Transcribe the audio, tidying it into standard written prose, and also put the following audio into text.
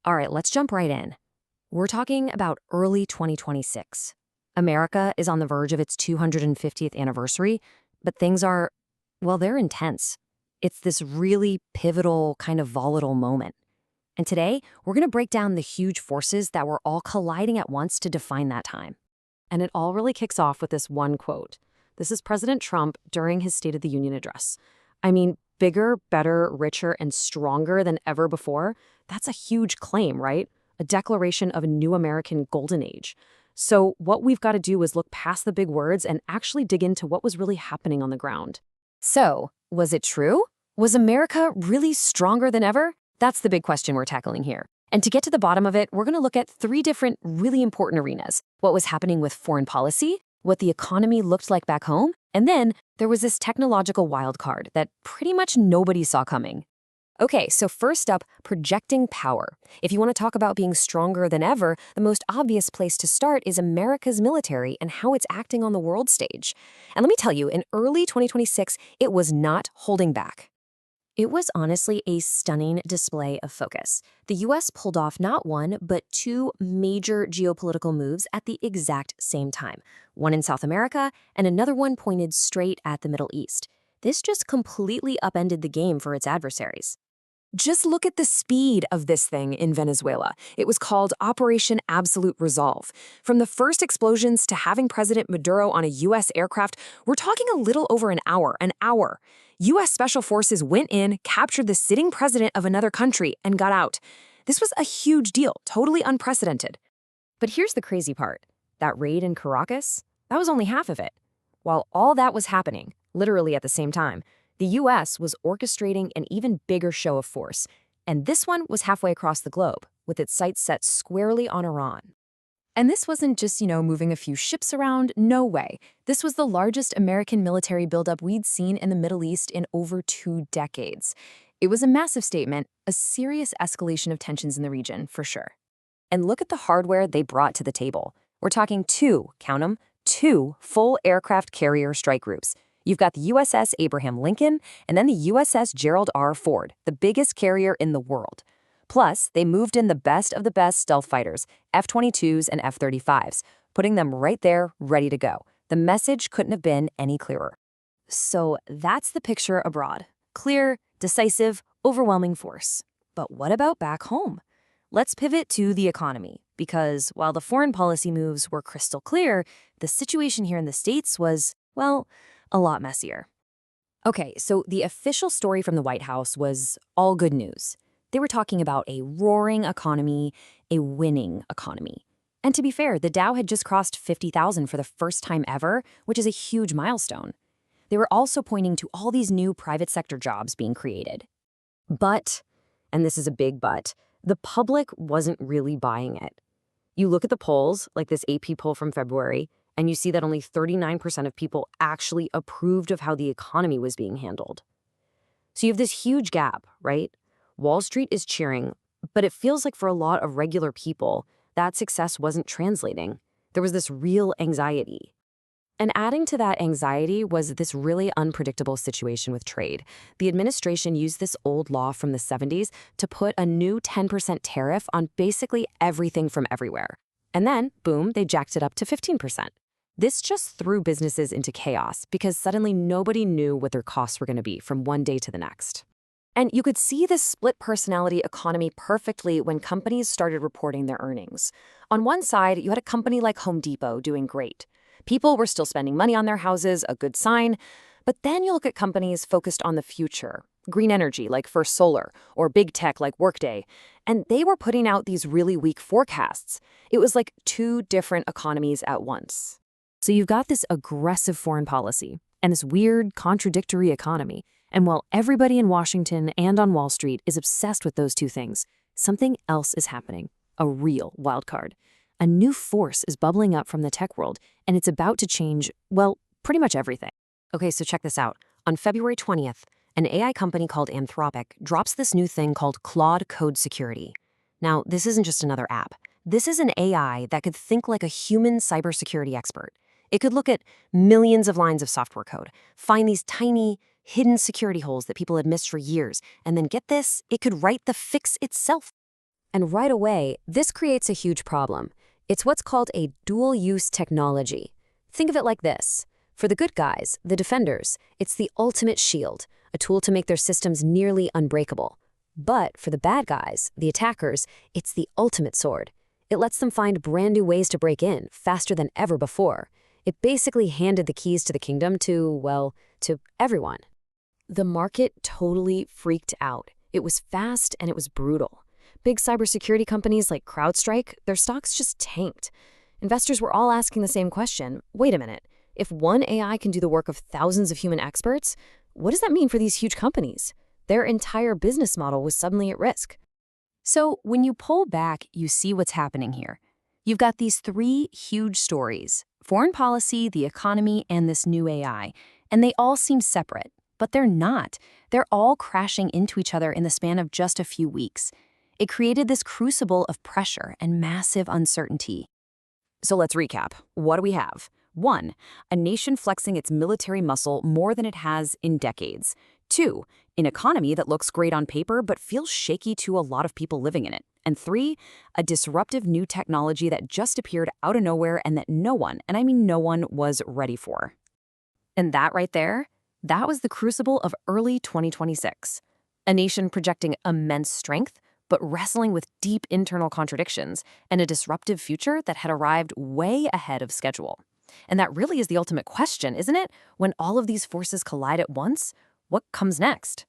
All right, let's jump right in. We're talking about early 2026. America is on the verge of its 250th anniversary, but things are, well, they're intense. It's this really pivotal, kind of volatile moment. And today, we're going to break down the huge forces that were all colliding at once to define that time. And it all really kicks off with this one quote. This is President Trump during his State of the Union address. I mean, bigger, better, richer, and stronger than ever before. That's a huge claim, right? A declaration of a new American golden age. So what we've got to do is look past the big words and actually dig into what was really happening on the ground. So, was it true? Was America really stronger than ever? That's the big question we're tackling here. And to get to the bottom of it, we're going to look at three different really important arenas. What was happening with foreign policy, what the economy looked like back home, and then there was this technological wild card that pretty much nobody saw coming. Okay, so first up, projecting power. If you want to talk about being stronger than ever, the most obvious place to start is America's military and how it's acting on the world stage. And let me tell you, in early 2026, it was not holding back. It was honestly a stunning display of focus. The U.S. pulled off not one, but two major geopolitical moves at the exact same time. One in South America, and another one pointed straight at the Middle East. This just completely upended the game for its adversaries. Just look at the speed of this thing in Venezuela. It was called Operation Absolute Resolve. From the first explosions to having President Maduro on a U.S. aircraft, we're talking a little over an hour. U.S. Special Forces went in, captured the sitting president of another country, and got out. This was a huge deal, totally unprecedented. But here's the crazy part. That raid in Caracas, that was only half of it. While all that was happening, literally at the same time, the U.S. was orchestrating an even bigger show of force, and this one was halfway across the globe, with its sights set squarely on Iran. And this wasn't just, moving a few ships around. No way. This was the largest American military buildup we'd seen in the Middle East in over 2 decades. It was a massive statement, a serious escalation of tensions in the region, for sure. And look at the hardware they brought to the table. We're talking count 'em, two full aircraft carrier strike groups. You've got the USS Abraham Lincoln and then the USS Gerald R. Ford, the biggest carrier in the world. Plus, they moved in the best of the best stealth fighters, F-22s and F-35s, putting them right there, ready to go. The message couldn't have been any clearer. So that's the picture abroad. Clear, decisive, overwhelming force. But what about back home? Let's pivot to the economy, because while the foreign policy moves were crystal clear, the situation here in the States was, well, a lot messier. Okay, so the official story from the White House was all good news. They were talking about a roaring economy, a winning economy. And to be fair, the Dow had just crossed 50,000 for the first time ever, which is a huge milestone. They were also pointing to all these new private sector jobs being created. But, and this is a big but, the public wasn't really buying it. You look at the polls, like this AP poll from February, and you see that only 39% of people actually approved of how the economy was being handled. So you have this huge gap, right? Wall Street is cheering, but it feels like for a lot of regular people, that success wasn't translating. There was this real anxiety. And adding to that anxiety was this really unpredictable situation with trade. The administration used this old law from the 70s to put a new 10% tariff on basically everything from everywhere. And then, boom, they jacked it up to 15%. This just threw businesses into chaos because suddenly nobody knew what their costs were going to be from one day to the next. And you could see this split personality economy perfectly when companies started reporting their earnings. On one side, you had a company like Home Depot doing great. People were still spending money on their houses, a good sign. But then you look at companies focused on the future, green energy like First Solar, or big tech like Workday, and they were putting out these really weak forecasts. It was like two different economies at once. So you've got this aggressive foreign policy and this weird, contradictory economy. And while everybody in Washington and on Wall Street is obsessed with those two things, something else is happening, a real wild card. A new force is bubbling up from the tech world, and it's about to change, well, pretty much everything. Okay, so check this out. On February 20th, an AI company called Anthropic drops this new thing called Claude Code Security. Now, this isn't just another app. This is an AI that could think like a human cybersecurity expert. It could look at millions of lines of software code, find these tiny, hidden security holes that people had missed for years, and then get this, it could write the fix itself. And right away, this creates a huge problem. It's what's called a dual-use technology. Think of it like this. For the good guys, the defenders, it's the ultimate shield, a tool to make their systems nearly unbreakable. But for the bad guys, the attackers, it's the ultimate sword. It lets them find brand new ways to break in, faster than ever before. It basically handed the keys to the kingdom to, well, to everyone. The market totally freaked out. It was fast and it was brutal. Big cybersecurity companies like CrowdStrike, their stocks just tanked. Investors were all asking the same question. Wait a minute. If one AI can do the work of thousands of human experts, what does that mean for these huge companies? Their entire business model was suddenly at risk. So when you pull back, you see what's happening here. You've got these three huge stories: foreign policy, the economy, and this new AI. And they all seem separate, but they're not. They're all crashing into each other in the span of just a few weeks. It created this crucible of pressure and massive uncertainty. So let's recap. What do we have? 1. A nation flexing its military muscle more than it has in decades. 2. An economy that looks great on paper but feels shaky to a lot of people living in it. And 3. A disruptive new technology that just appeared out of nowhere and that no one, and I mean no one, was ready for. And that right there, that was the crucible of early 2026. A nation projecting immense strength, but wrestling with deep internal contradictions and a disruptive future that had arrived way ahead of schedule. And that really is the ultimate question, isn't it? When all of these forces collide at once, what comes next?